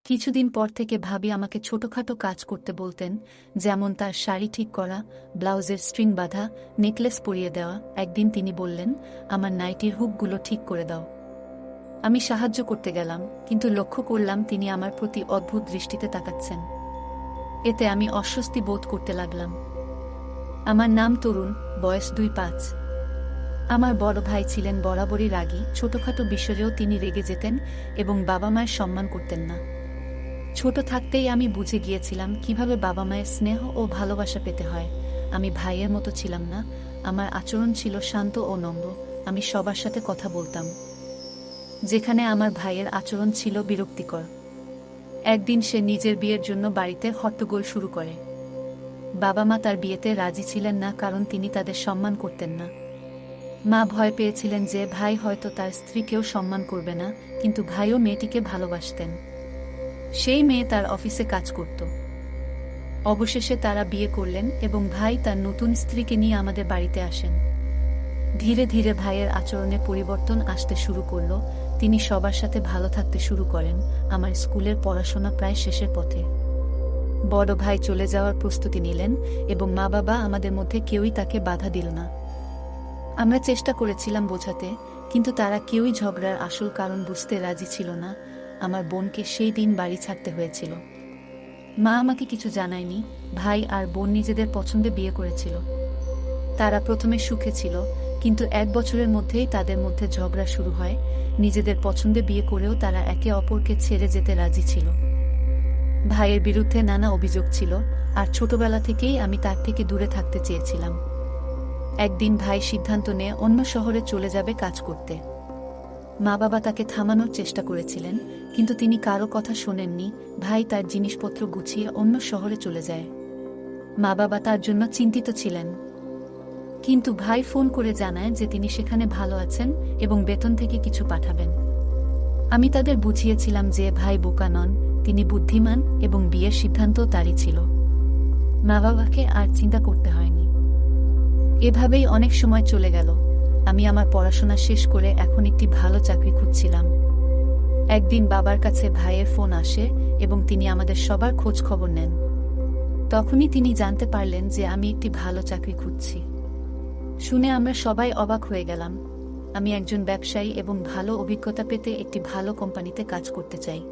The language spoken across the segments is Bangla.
কিছুদিন পর থেকে ভাবি আমাকে ছোটখাটো কাজ করতে বলতেন, যেমন তার শাড়ি ঠিক করা, ব্লাউজের স্ট্রিং বাঁধা, নেকলেস পরিয়ে দেওয়া। একদিন তিনি বললেন, আমার নাইটির হুকগুলো ঠিক করে দাও। আমি সাহায্য করতে গেলাম, কিন্তু লক্ষ্য করলাম তিনি আমার প্রতি অদ্ভুত দৃষ্টিতে তাকাচ্ছেন। এতে আমি অস্বস্তি বোধ করতে লাগলাম। আমার নাম তরুণ, বয়স 25। আমার বড় ভাই ছিলেন বরাবরই রাগী, ছোটখাটো বিষয়েও তিনি রেগে যেতেন এবং বাবা মায়ের সম্মান করতেন না। ছোট থাকতেই আমি বুঝে গিয়েছিলাম কিভাবে বাবা মায়ের স্নেহ ও ভালোবাসা পেতে হয়। আমি ভাইয়ের মতো ছিলাম না, আমার আচরণ ছিল শান্ত ও নম্র। আমি সবার সাথে কথা বলতাম, যেখানে আমার ভাইয়ের আচরণ ছিল বিরক্তিকর। একদিন সে নিজের বিয়ের জন্য বাড়িতে হট্টগোল শুরু করে। বাবা মা তার বিয়েতে রাজি ছিলেন না, কারণ তিনি তাদের সম্মান করতেন না। মা ভয় পেয়েছিলেন যে ভাই হয়তো তার স্ত্রীকেও সম্মান করবে না, কিন্তু ভাইও মেয়েটিকে ভালোবাসতেন। সেই মেয়ে তার অফিসে কাজ করত। অবশেষে তারা বিয়ে করলেন এবং ভাই তার নতুন স্ত্রীকে নিয়ে আমাদের বাড়িতে আসেন। ধীরে ধীরে ভাইয়ের আচরণে পরিবর্তন আসতে শুরু করল। তিনি সবার সাথে ভালো থাকতে শুরু করেন। আমার স্কুলের পড়াশোনা প্রায় শেষের পথে। বড় ভাই চলে যাওয়ার প্রস্তুতি নিলেন এবং মা বাবা আমাদের মধ্যে কেউই তাকে বাধা দিল না। আমরা চেষ্টা করেছিলাম বোঝাতে, কিন্তু তারা কেউই ঝগড়ার আসল কারণ বুঝতে রাজি ছিল না। আমার বোনকে সেই দিন বাড়ি ছাড়তে হয়েছিল। মা আমাকে কিছু জানায়নি। ভাই আর বোন নিজেদের পছন্দে বিয়ে করেছিল। তারা প্রথমে সুখে ছিল, কিন্তু 1 বছরের মধ্যেই তাদের মধ্যে ঝগড়া শুরু হয়। নিজেদের পছন্দে বিয়ে করেও তারা একে অপরকে ছেড়ে যেতে রাজি ছিল। ভাইয়ের বিরুদ্ধে নানা অভিযোগ ছিল, আর ছোটবেলা থেকেই আমি তার থেকে দূরে থাকতে চেয়েছিলাম। একদিন ভাই সিদ্ধান্ত নিয়ে অন্য শহরে চলে যাবে কাজ করতে। মা বাবা তাকে থামানোর চেষ্টা করেছিলেন, কিন্তু তিনি কারো কথা শোনেননি। ভাই তার জিনিসপত্র গুছিয়ে অন্য শহরে চলে যায়। মা বাবা তার জন্য চিন্তিত ছিলেন, কিন্তু ভাই ফোন করে জানায় যে তিনি সেখানে ভালো আছেন এবং বেতন থেকে কিছু পাঠাবেন। আমি তাদের বুঝিয়েছিলাম যে ভাই বোকা নন, তিনি বুদ্ধিমান এবং বিয়ের সিদ্ধান্ত তারই ছিল। মা বাবাকে আর চিন্তা করতে হয়নি। এভাবেই অনেক সময় চলে গেল। আমি আমার পড়াশোনা শেষ করে এখন একটি ভালো চাকরি খুঁজছিলাম। একদিন বাবার কাছে ভাইয়ের ফোন আসে এবং তিনি আমাদের সবার খোঁজ খবর নেন। তখনই তিনি জানতে পারলেন যে আমি একটি ভালো চাকরি খুঁজছি। শুনে আমরা সবাই অবাক হয়ে গেলাম। আমি একজন ব্যবসায়ী এবং ভালো অভিজ্ঞতা পেতে একটি ভালো কোম্পানিতে কাজ করতে চাই।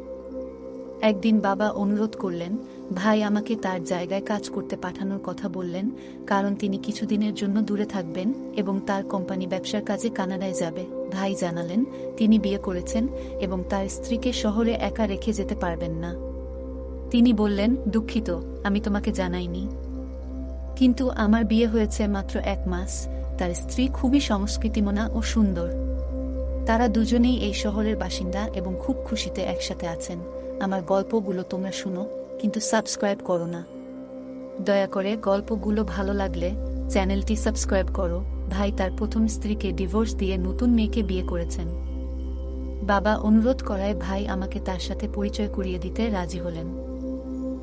একদিন বাবা অনুরোধ করলেন, ভাই আমাকে তার জায়গায় কাজ করতে পাঠানোর কথা বললেন, কারণ তিনি কিছুদিনের জন্য দূরে থাকবেন এবং তার কোম্পানি ব্যবসার কাজে কানাডায় যাবে। ভাই জানালেন তিনি বিয়ে করেছেন এবং তার স্ত্রীকে শহরে একা রেখে যেতে পারবেন না। তিনি বললেন, দুঃখিত, আমি তোমাকে জানাইনি, কিন্তু আমার বিয়ে হয়েছে মাত্র 1 মাস। তার স্ত্রী খুবই সংস্কৃতিমনা ও সুন্দর। তারা দুজনেই এই শহরের বাসিন্দা এবং খুব খুশিতে একসাথে আছেন। আমার গল্পগুলো তোমরা শুনো, কিন্তু সাবস্ক্রাইব করো না। দয়া করে গল্পগুলো ভালো লাগলে চ্যানেলটি সাবস্ক্রাইব করো। ভাই তার প্রথম স্ত্রীকে ডিভোর্স দিয়ে নতুন মেয়েকে বিয়ে করেছেন। বাবা অনুরোধ করায় ভাই আমাকে তার সাথে পরিচয় করিয়ে দিতে রাজি হলেন।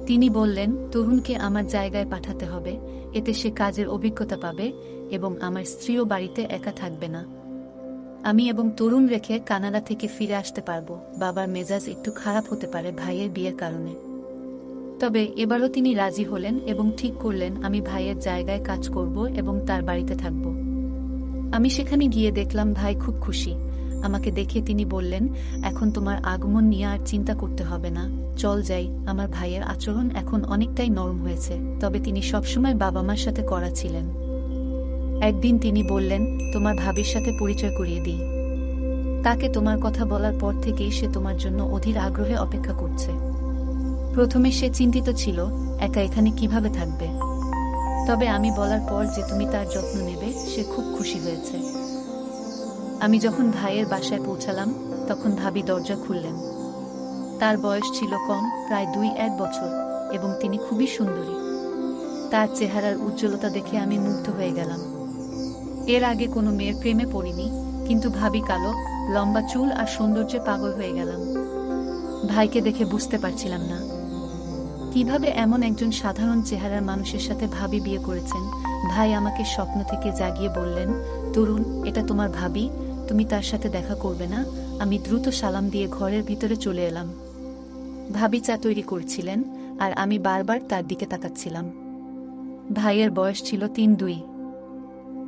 তিনি বললেন, তরুণকে আমার জায়গায় পাঠাতে হবে, এতে সে কাজের অভিজ্ঞতা পাবে এবং আমার স্ত্রীও বাড়িতে একা থাকবে না। আমি এবং তরুণ রেখে কানাডা থেকে ফিরে আসতে পারবো। বাবার মেজাজ একটু খারাপ হতে পারে ভাইয়ের বিয়ের কারণে, তবে এবারও তিনি রাজি হলেন এবং ঠিক করলেন আমি ভাইয়ের জায়গায় কাজ করব এবং তার বাড়িতে থাকব। আমি সেখানে গিয়ে দেখলাম ভাই খুব খুশি। আমাকে দেখে তিনি বললেন, এখন তোমার আগমন নিয়ে আর চিন্তা করতে হবে না, চল যাই। আমার ভাইয়ের আচরণ এখন অনেকটাই নরম হয়েছে, তবে তিনি সবসময় বাবা মার সাথে কড়া ছিলেন। একদিন তিনি বললেন, তোমার ভাবির সাথে পরিচয় করিয়ে দিই। তাকে তোমার কথা বলার পর থেকেই সে তোমার জন্য অধীর আগ্রহে অপেক্ষা করছে। প্রথমে সে চিন্তিত ছিল, একা এখানে কিভাবে থাকবে, তবে আমি বলার পর যে তুমি তার যত্ন নেবে, সে খুব খুশি হয়েছে। আমি যখন ভাইয়ের বাসায় পৌঁছালাম, তখন ভাবি দরজা খুললেন। তার বয়স ছিল কম, প্রায় 2-1 বছর, এবং তিনি খুবই সুন্দরী। তার চেহারার উজ্জ্বলতা দেখে আমি মুগ্ধ হয়ে গেলাম। এর আগে কোনো মেয়ের প্রেমে পড়িনি, কিন্তু ভাবি কালো, লম্বা চুল আর সৌন্দর্যে পাগল হয়ে গেলাম। ভাইকে দেখে বুঝতে পারছিলাম না কিভাবে এমন একজন সাধারণ চেহারার মানুষের সাথে ভাবি বিয়ে করেছেন। ভাই আমাকে স্বপ্ন থেকে জাগিয়ে বললেন, তরুণ, এটা তোমার ভাবি, তুমি তার সাথে দেখা করবে না? আমি দ্রুত সালাম দিয়ে ঘরের ভিতরে চলে এলাম। ভাবি চা তৈরি করছিলেন আর আমি বারবার তার দিকে তাকাচ্ছিলাম। ভাইয়ের বয়স ছিল ৩-২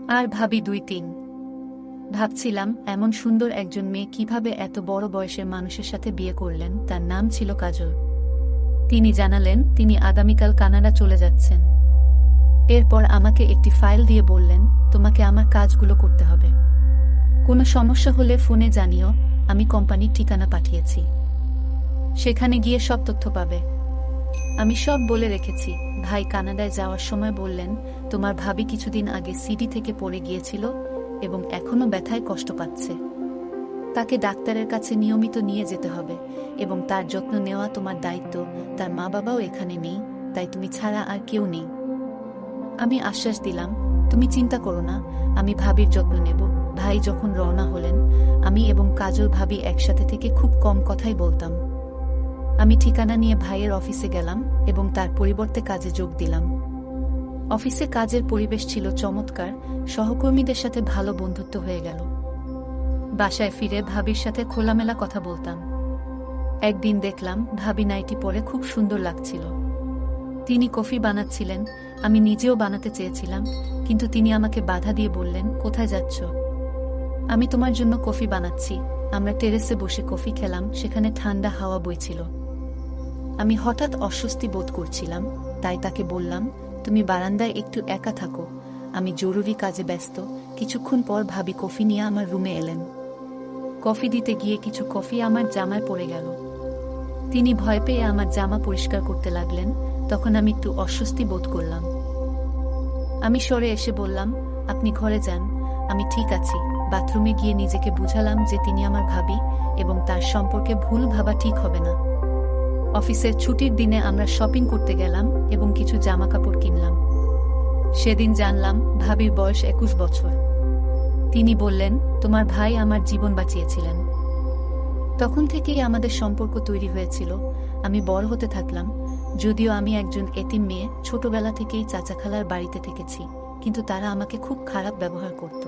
আর ভাবি ২-৩। ভাবছিলাম এমন সুন্দর একজন মেয়ে কিভাবে এত বড় বয়সের মানুষের সাথে বিয়ে করলেন। তার নাম ছিল কাজল। তিনি জানালেন তিনি আগামীকাল কানাডা চলে যাচ্ছেন। এরপর আমাকে একটি ফাইল দিয়ে বললেন, তোমাকে আমার কাজগুলো করতে হবে। কোনো সমস্যা হলে ফোনে জানিও, আমি কোম্পানির ঠিকানা পাঠিয়েছি। সেখানে গিয়ে সব তথ্য পাবে। আমি সব বলে রেখেছি। ভাই কানাডায় যাওয়ার সময় বললেন, তোমার ভাবি কিছুদিন আগে সিডি থেকে পড়ে গিয়েছিল এবং এখনও ব্যথায় কষ্ট পাচ্ছে। তাকে ডাক্তারের কাছে নিয়মিত নিয়ে যেতে হবে এবং তার যত্ন নেওয়া তোমার দায়িত্ব। তার মা বাবাও এখানে নেই, তাই তুমি ছাড়া আর কেউ নেই। আমি আশ্বাস দিলাম, তুমি চিন্তা করো না, আমি ভাবির যত্ন নেব। ভাই যখন রওনা হলেন, আমি এবং কাজল ভাবি একসাথে থেকে খুব কম কথাই বলতাম। আমি ঠিকানা নিয়ে ভাইয়ের অফিসে গেলাম এবং তার পরিবর্তে কাজে যোগ দিলাম। অফিসে কাজের পরিবেশ ছিল চমৎকার, সহকর্মীদের সাথে ভালো বন্ধুত্ব হয়ে গেল। বাসায় ফিরে ভাবির সাথে খোলামেলা কথা বলতাম। একদিন দেখলাম ভাবি নাইটি পরে খুব সুন্দর লাগছিল। তিনি কফি বানাচ্ছিলেন। আমি নিজেও বানাতে চেয়েছিলাম, কিন্তু তিনি আমাকে বাধা দিয়ে বললেন, কোথায় যাচ্ছ? আমি তোমার জন্য কফি বানাচ্ছি। আমরা টেরেসে বসে কফি খেলাম, সেখানে ঠান্ডা হাওয়া বইছিল। আমি হঠাৎ অস্বস্তি বোধ করছিলাম, তাই তাকে বললাম, তুমি বারান্দায় একটু একা থাকো, আমি জরুরি কাজে ব্যস্ত। কিছুক্ষণ পর ভাবি কফি নিয়ে আমার রুমে এলেন। কফি দিতে গিয়ে কিছু কফি আমার জামায় পড়ে গেল। তিনি ভয় পেয়ে আমার জামা পরিষ্কার করতে লাগলেন। তখন আমি একটু অস্বস্তি বোধ করলাম। আমি সরে এসে বললাম, আপনি ঘরে যান, আমি ঠিক আছি। বাথরুমে গিয়ে নিজেকে বুঝালাম যে তিনি আমার ভাবি এবং তার সম্পর্কে ভুল ভাবা ঠিক হবে না। অফিসের ছুটির দিনে আমরা শপিং করতে গেলাম এবং কিছু জামাকাপড় কিনলাম। সেদিন জানলাম ভাবির বয়স ২১ বছর। তিনি বললেন, তোমার ভাই আমার জীবন বাঁচিয়েছিলেন। তখন থেকেই আমাদের সম্পর্ক তৈরি হয়েছিল। আমি বড় হতে থাকলাম। যদিও আমি একজন এতিম মেয়ে, ছোটবেলা থেকেই চাচা খালার বাড়িতে থেকেছি, কিন্তু তারা আমাকে খুব খারাপ ব্যবহার করত।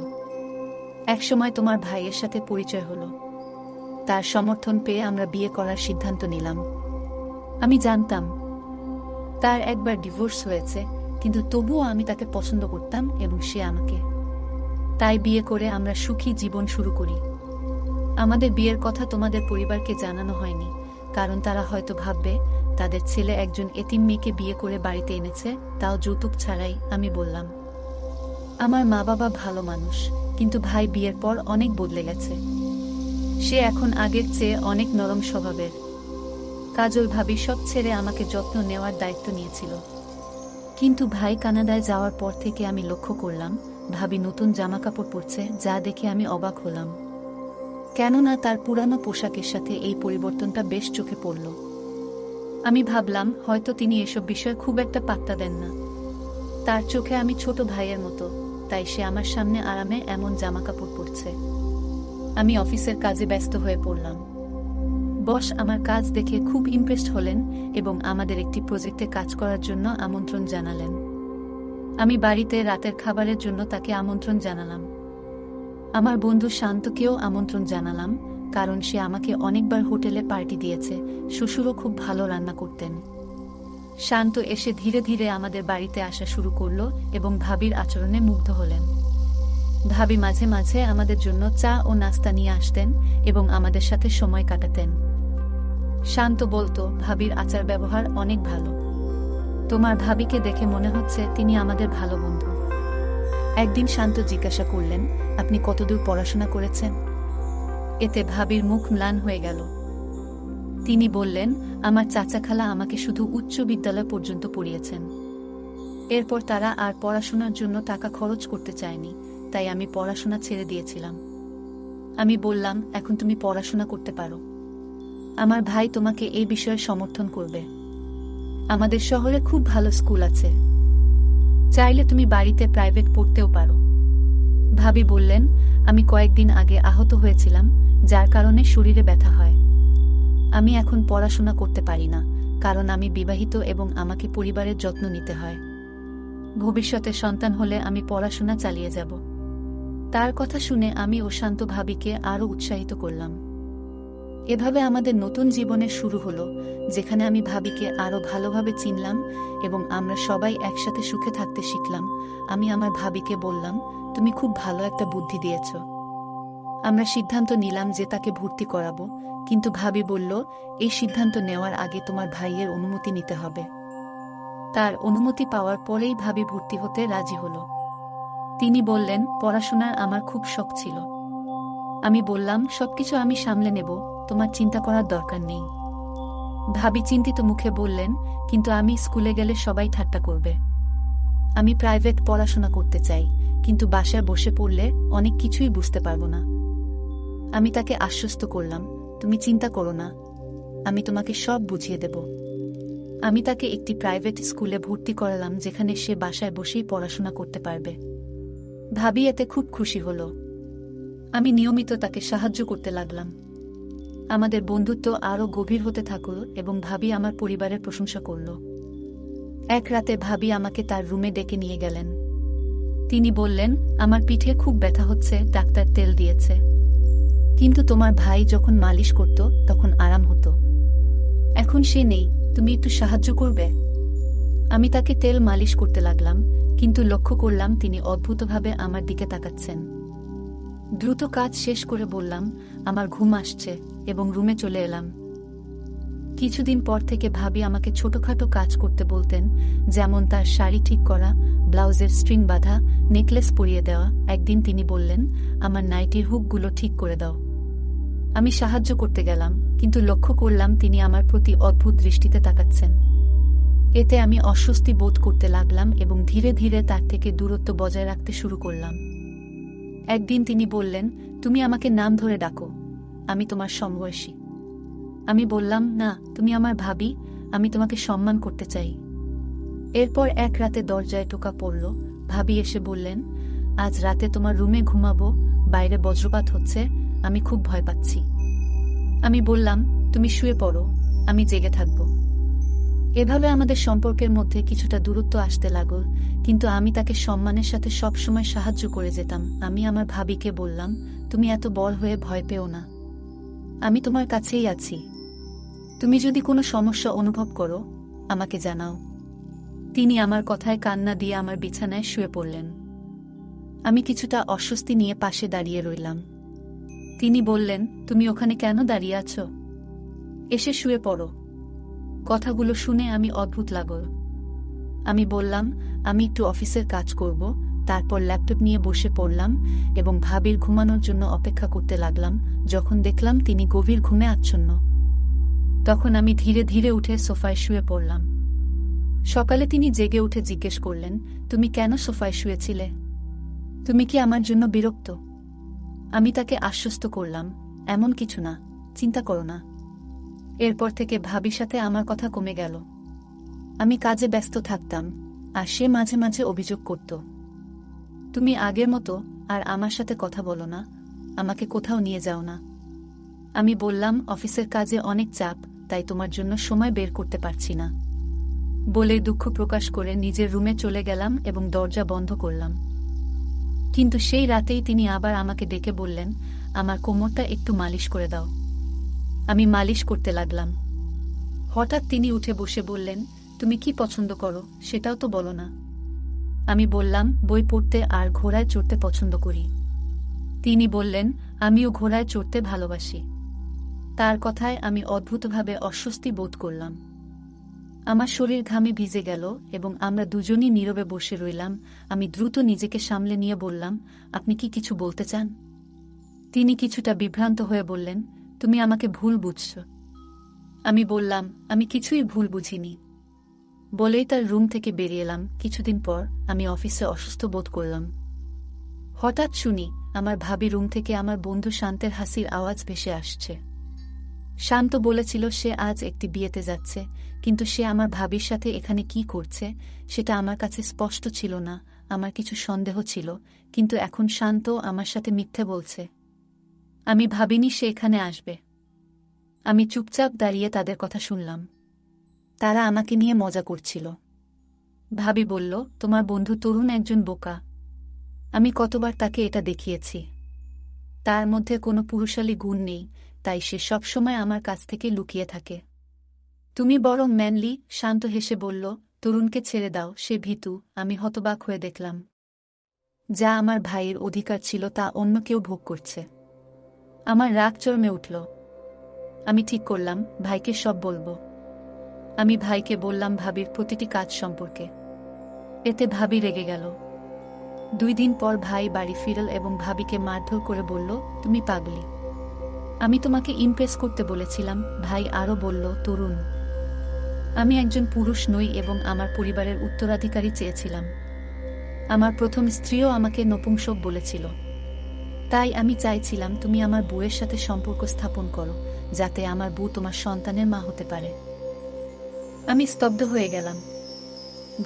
একসময় তোমার ভাইয়ের সাথে পরিচয় হলো। তার সমর্থন পেয়ে আমরা বিয়ে করার সিদ্ধান্ত নিলাম। আমি জানতাম তার একবার ডিভোর্স হয়েছে, কিন্তু তবুও আমি তাকে পছন্দ করতাম এবং সে আমাকে। তাই বিয়ে করে আমরা সুখী জীবন শুরু করি। আমাদের বিয়ের কথা তোমাদের পরিবারকে জানানো হয়নি, কারণ তারা হয়তো ভাববে তাদের ছেলে একজন এতিম মেয়েকে বিয়ে করে বাড়িতে এনেছে, তাও যৌতুক ছাড়াই। আমি বললাম, আমার মা বাবা ভালো মানুষ, কিন্তু ভাই বিয়ের পর অনেক বদলে গেছে। সে এখন আগের চেয়ে অনেক নরম স্বভাবের। কাজল ভাবি সব ছেড়ে আমাকে যত্ন নেওয়ার দায়িত্ব নিয়েছিল। কিন্তু ভাই কানাডায় যাওয়ার পর থেকে আমি লক্ষ্য করলাম ভাবি নতুন জামাকাপড় পরছে, যা দেখে আমি অবাক হলাম। কেননা তার পুরানো পোশাকের সাথে এই পরিবর্তনটা বেশ চোখে পড়ল। আমি ভাবলাম হয়তো তিনি এসব বিষয়ে খুব একটা পাত্তা দেন না। তার চোখে আমি ছোট ভাইয়ের মতো, তাই সে আমার সামনে আরামে এমন জামাকাপড় পরছে। আমি অফিসের কাজে ব্যস্ত হয়ে পড়লাম। বস আমার কাজ দেখে খুব ইমপ্রেসড হলেন এবং আমাদের একটি প্রজেক্টে কাজ করার জন্য আমন্ত্রণ জানালেন। আমি বাড়িতে রাতের খাবারের জন্য তাকে আমন্ত্রণ জানালাম। আমার বন্ধু শান্তকেও আমন্ত্রণ জানালাম, কারণ সে আমাকে অনেকবার হোটেলে পার্টি দিয়েছে। শ্বশুরও খুব ভালো রান্না করতেন। শান্ত এসে ধীরে ধীরে আমাদের বাড়িতে আসা শুরু করল এবং ভাবির আচরণে মুগ্ধ হলেন। ভাবি মাঝে মাঝে আমাদের জন্য চা ও নাস্তা নিয়ে আসতেন এবং আমাদের সাথে সময় কাটাতেন। শান্ত বলতো, ভাবির আচার ব্যবহার অনেক ভালো। তোমার ভাবিকে দেখে মনে হচ্ছে তিনি আমাদের ভালো বন্ধু। একদিন শান্ত জিজ্ঞাসা করলেন, আপনি কতদূর পড়াশোনা করেছেন? এতে ভাবির মুখ ম্লান হয়ে গেল। তিনি বললেন, আমার চাচা খালা আমাকে শুধু উচ্চ বিদ্যালয় পর্যন্ত পড়িয়েছেন। এরপর তারা আর পড়াশোনার জন্য টাকা খরচ করতে চায়নি, তাই আমি পড়াশোনা ছেড়ে দিয়েছিলাম। আমি বললাম, এখন তুমি পড়াশোনা করতে পারো। আমার ভাই তোমাকে এই বিষয়ে সমর্থন করবে। আমাদের শহরে খুব ভালো স্কুল আছে, চাইলে তুমি বাড়িতে প্রাইভেট পড়তেও পারো। ভাবি বললেন, আমি কয়েকদিন আগে আহত হয়েছিলাম, যার কারণে শরীরে ব্যথা হয়। আমি এখন পড়াশোনা করতে পারি না, কারণ আমি বিবাহিত এবং আমাকে পরিবারের যত্ন নিতে হয়। ভবিষ্যতে সন্তান হলে আমি পড়াশোনা চালিয়ে যাব। তার কথা শুনে আমি ও শান্ত ভাবিকে আরও উৎসাহিত করলাম। এভাবে আমাদের নতুন জীবনের শুরু হলো, যেখানে আমি ভাবিকে আরও ভালোভাবে চিনলাম এবং আমরা সবাই একসাথে সুখে থাকতে শিখলাম। আমি আমার ভাবিকে বললাম, তুমি খুব ভালো একটা বুদ্ধি দিয়েছ। আমরা সিদ্ধান্ত নিলাম যে তাকে ভর্তি করাবো, কিন্তু ভাবি বলল, এই সিদ্ধান্ত নেওয়ার আগে তোমার ভাইয়ের অনুমতি নিতে হবে। তার অনুমতি পাওয়ার পরেই ভাবি ভর্তি হতে রাজি হলো। তিনি বললেন, পড়াশোনার আমার খুব শখ ছিল। আমি বললাম, সবকিছু আমি সামলে নেব, তোমার চিন্তা করার দরকার নেই। ভাবি চিন্তিত মুখে বললেন, কিন্তু আমি স্কুলে গেলে সবাই ঠাট্টা করবে। আমি প্রাইভেট পড়াশোনা করতে চাই, কিন্তু বাসায় বসে পড়লে অনেক কিছুই বুঝতে পারবো না। আমি তাকে আশ্বস্ত করলাম, তুমি চিন্তা করো না, আমি তোমাকে সব বুঝিয়ে দেব। আমি তাকে একটি প্রাইভেট স্কুলে ভর্তি করালাম, যেখানে সে বাসায় বসেই পড়াশোনা করতে পারবে। ভাবি এতে খুব খুশি হলো। আমি নিয়মিত তাকে সাহায্য করতে লাগলাম। আমাদের বন্ধুত্ব আরও গভীর হতে থাকল এবং ভাবি আমার পরিবারের প্রশংসা করল। এক রাতে ভাবি আমাকে তার রুমে ডেকে নিয়ে গেলেন। তিনি বললেন, আমার পিঠে খুব ব্যথা হচ্ছে, ডাক্তার তেল দিয়েছে, কিন্তু তোমার ভাই যখন মালিশ করত তখন আরাম হতো। এখন সে নেই, তুমি একটু সাহায্য করবে? আমি তাকে তেল মালিশ করতে লাগলাম, কিন্তু লক্ষ্য করলাম তিনি অদ্ভুতভাবে আমার দিকে তাকাচ্ছেন। দ্রুত কাজ শেষ করে বললাম, আমার ঘুম আসছে, এবং রুমে চলে এলাম। কিছুদিন পর থেকে ভাবি আমাকে ছোটখাটো কাজ করতে বলতেন, যেমন তার শাড়ি ঠিক করা, ব্লাউজের স্ট্রিং বাঁধা, নেকলেস পরিয়ে দেওয়া। একদিন তিনি বললেন, আমার নাইটির হুকগুলো ঠিক করে দাও। আমি সাহায্য করতে গেলাম, কিন্তু লক্ষ্য করলাম তিনি আমার প্রতি অদ্ভুত দৃষ্টিতে তাকাচ্ছেন। এতে আমি অস্বস্তি বোধ করতে লাগলাম এবং ধীরে ধীরে তার থেকে দূরত্ব বজায় রাখতে শুরু করলাম। একদিন তিনি বললেন, তুমি আমাকে নাম ধরে ডাকো, আমি তোমার সমবয়সী। আমি বললাম, না, তুমি আমার ভাবি, আমি তোমাকে সম্মান করতে চাই। এরপর এক রাতে দরজায় টোকা পড়ল। ভাবি এসে বললেন, আজ রাতে তোমার রুমে ঘুমাবো, বাইরে বজ্রপাত হচ্ছে, আমি খুব ভয় পাচ্ছি। আমি বললাম, তুমি শুয়ে পড়ো, আমি জেগে থাকব। এভাবে আমাদের সম্পর্কের মধ্যে কিছুটা দূরত্ব আসতে লাগল, কিন্তু আমি তাকে সম্মানের সাথে সবসময় সাহায্য করে যেতাম। আমি আমার ভাবিকে বললাম, তুমি এত বড় হয়ে ভয় পেও না, আমি তোমার কাছেই আছি। তুমি যদি কোনো সমস্যা অনুভব করো, আমাকে জানাও। তিনি আমার কথায় কান্না দিয়ে আমার বিছানায় শুয়ে পড়লেন। আমি কিছুটা অস্বস্তি নিয়ে পাশে দাঁড়িয়ে রইলাম। তিনি বললেন, তুমি ওখানে কেন দাঁড়িয়ে আছো? এসে শুয়ে পড়ো। কথাগুলো শুনে আমি অদ্ভুত লাগল। আমি বললাম, আমি একটু অফিসের কাজ করব। তারপর ল্যাপটপ নিয়ে বসে পড়লাম এবং ভাবির ঘুমানোর জন্য অপেক্ষা করতে লাগলাম। যখন দেখলাম তিনি গভীর ঘুমে আচ্ছন্ন, তখন আমি ধীরে ধীরে উঠে সোফায় শুয়ে পড়লাম। সকালে তিনি জেগে উঠে জিজ্ঞেস করলেন, তুমি কেন সোফায় শুয়েছিলে? তুমি কি আমার জন্য বিরক্ত? আমি তাকে আশ্বস্ত করলাম, এমন কিছু না, চিন্তা করো না। এরপর থেকে ভাবির সাথে আমার কথা কমে গেল। আমি কাজে ব্যস্ত থাকতাম, আর সে মাঝে মাঝে অভিযোগ করত, তুমি আগের মতো আর আমার সাথে কথা বলো না, আমাকে কোথাও নিয়ে যাও না। আমি বললাম, অফিসের কাজে অনেক চাপ, তাই তোমার জন্য সময় বের করতে পারছি না। বলে দুঃখ প্রকাশ করে নিজের রুমে চলে গেলাম এবং দরজা বন্ধ করলাম। কিন্তু সেই রাতেই তিনি আবার আমাকে ডেকে বললেন, আমার কোমরটা একটু মালিশ করে দাও। আমি মালিশ করতে লাগলাম। হঠাৎ তিনি উঠে বসে বললেন, তুমি কি পছন্দ করো সেটাও তো বলো না। আমি বললাম, বই পড়তে আর ঘোড়ায় চড়তে পছন্দ করি। তিনি বললেন, আমিও ঘোড়ায় চড়তে ভালোবাসি। তার কথায় আমি অদ্ভুতভাবে অস্বস্তি বোধ করলাম। আমার শরীর ঘামে ভিজে গেল এবং আমরা দুজনই নীরবে বসে রইলাম। আমি দ্রুত নিজেকে সামলে নিয়ে বললাম, আপনি কি কিছু বলতে চান? তিনি কিছুটা বিভ্রান্ত হয়ে বললেন, তুমি আমাকে ভুল বুঝছ। আমি বললাম, আমি কিছুই ভুল বুঝিনি। বলেই তার রুম থেকে বেরিয়ে এলাম। কিছুদিন পর আমি অফিসে অসুস্থ বোধ করলাম। হঠাৎ শুনি আমার ভাবি রুম থেকে আমার বন্ধু শান্তের হাসির আওয়াজ ভেসে আসছে। শান্ত বলেছিল সে আজ একটি বিয়েতে যাচ্ছে, কিন্তু সে আমার ভাবির সাথে এখানে কি করছে সেটা আমার কাছে স্পষ্ট ছিল না। আমার কিছু সন্দেহ ছিল, কিন্তু এখন শান্ত আমার সাথে মিথ্যে বলছে। আমি ভাবিনি সে এখানে আসবে। আমি চুপচাপ দাঁড়িয়ে তাদের কথা শুনলাম। তারা আমাকে নিয়ে মজা করছিল। ভাবি বলল, তোমার বন্ধু তরুণ একজন বোকা। আমি কতবার তাকে এটা দেখিয়েছি। তার মধ্যে কোনো পুরুষালী গুণ নেই, তাই সে সবসময় আমার কাছ থেকে লুকিয়ে থাকে। তুমি বরং ম্যানলি, শান্ত হেসে বলল, তরুণকে ছেড়ে দাও, সে ভীতু। আমি হতবাক হয়ে দেখলাম, যা আমার ভাইয়ের অধিকার ছিল তা অন্য কেউ ভোগ করছে। আমার রাগ চরমে উঠল। আমি ঠিক করলাম ভাইকে সব বলবো। আমি ভাইকে বললাম ভাবির প্রতিটি কাজ সম্পর্কে। এতে ভাবি রেগে গেল। 2 দিন পর ভাই বাড়ি ফিরল এবং ভাবিকে মারধর করে বলল, তুমি পাগলি, আমি তোমাকে ইমপ্রেস করতে বলেছিলাম। ভাই আরও বলল, তরুণ, আমি একজন পুরুষ নই এবং আমার পরিবারের উত্তরাধিকারী চেয়েছিলাম। আমার প্রথম স্ত্রীও আমাকে নপুংসক বলেছিল। তাই আমি চাইছিলাম তুমি আমার বউয়ের সাথে সম্পর্ক স্থাপন করো, যাতে আমার বউ তোমার সন্তানের মা হতে পারে। আমি স্তব্ধ হয়ে গেলাম।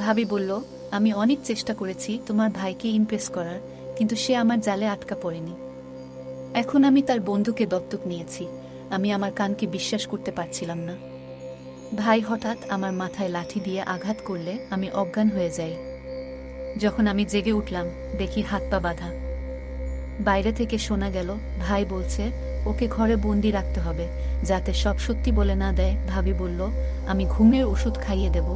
ভাবি বলল, আমি অনেক চেষ্টা করেছি তোমার ভাইকে ইমপ্রেস করার, কিন্তু সে আমার জালে আটকা পড়েনি। এখন আমি তার বন্ধুকে দত্তক নিয়েছি। আমি আমার কানকে বিশ্বাস করতে পারছিলাম না। ভাই হঠাৎ আমার মাথায় লাঠি দিয়ে আঘাত করলে আমি অজ্ঞান হয়ে যাই। যখন আমি জেগে উঠলাম, দেখি হাত পা বাঁধা। বাইরে থেকে শোনা গেল, ভাই বলছে ওকে ঘরে বন্দি রাখতে হবে, যাতে সব সত্যি বলে না দেয়। ভাবি বলল, আমি ঘুমের ওষুধ খাইয়ে দেব।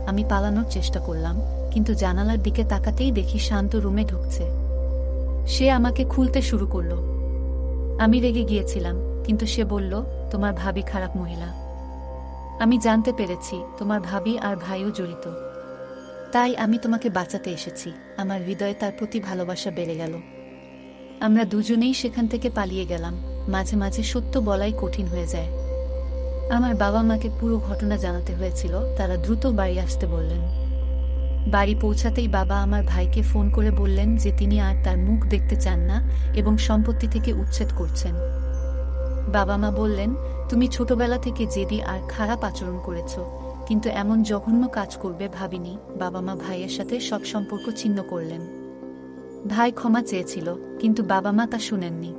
আমি পালানোর চেষ্টা করলাম, কিন্তু জানালার দিকে তাকাতেই দেখি শান্ত রুমে ঢুকছে। সে আমাকে খুলতে শুরু করল। আমি রেগে গিয়েছিলাম, কিন্তু সে বলল, তোমার ভাবি খারাপ মহিলা। আমি জানতে পেরেছি তোমার ভাবি আর ভাইও জড়িত। তাই আমি তোমাকে বাঁচাতে এসেছি। আমার হৃদয়ে তার প্রতি ভালোবাসা বেড়ে গেল। আমরা দুজনেই সেখান থেকে পালিয়ে গেলাম। মাঝে মাঝে সত্য বলাই কঠিন হয়ে যায়। আমার বাবা মাকে পুরো ঘটনা জানাতে হয়েছিল। তারা দ্রুত বাড়ি আসতে বললেন। বাড়ি পৌঁছাতেই বাবা আমার ভাইকে ফোন করে বললেন যে তিনি আর তার মুখ দেখতে চান না এবং সম্পত্তি থেকে উচ্ছেদ করছেন। বাবা মা বললেন, তুমি ছোটবেলা থেকে জেদি আর খারাপ আচরণ করেছ, কিন্তু এমন জঘন্য কাজ করবে ভাবিনি। বাবা মা ভাইয়ের সাথে সব সম্পর্ক ছিন্ন করলেন। ভাই ক্ষমা চেয়েছিল, কিন্তু বাবা মা তা শুনেননি।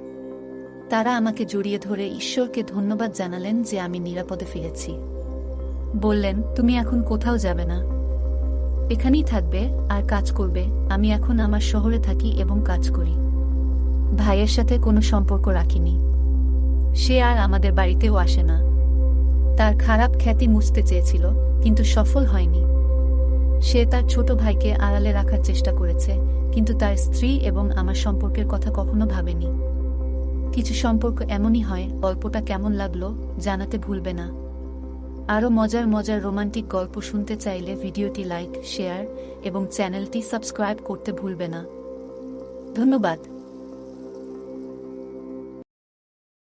তারা আমাকে জড়িয়ে ধরে ঈশ্বরকে ধন্যবাদ জানালেন যে আমি নিরাপদে ফিরেছি। বললেন, তুমি এখন কোথাও যাবে না, এখানেই থাকবে আর কাজ করবে। আমি এখন আমার শহরে থাকি এবং কাজ করি। ভাইয়ের সাথে কোনো সম্পর্ক রাখিনি। সে আর আমাদের বাড়িতেও আসে না। তার খারাপ খ্যাতি মুছতে চেয়েছিল, কিন্তু সফল হয়নি। সে তার ছোট ভাইকে আড়ালে রাখার চেষ্টা করেছে, কিন্তু তার স্ত্রী এবং আমার সম্পর্কের কথা কখনো ভাবেনি। কিছু সম্পর্ক এমনই হয়। গল্পটা কেমন লাগলো জানাতে ভুলবে না। আরও মজার মজার রোমান্টিক গল্প শুনতে চাইলে ভিডিওটি লাইক, শেয়ার এবং চ্যানেলটি সাবস্ক্রাইব করতে ভুলবে না। ধন্যবাদ।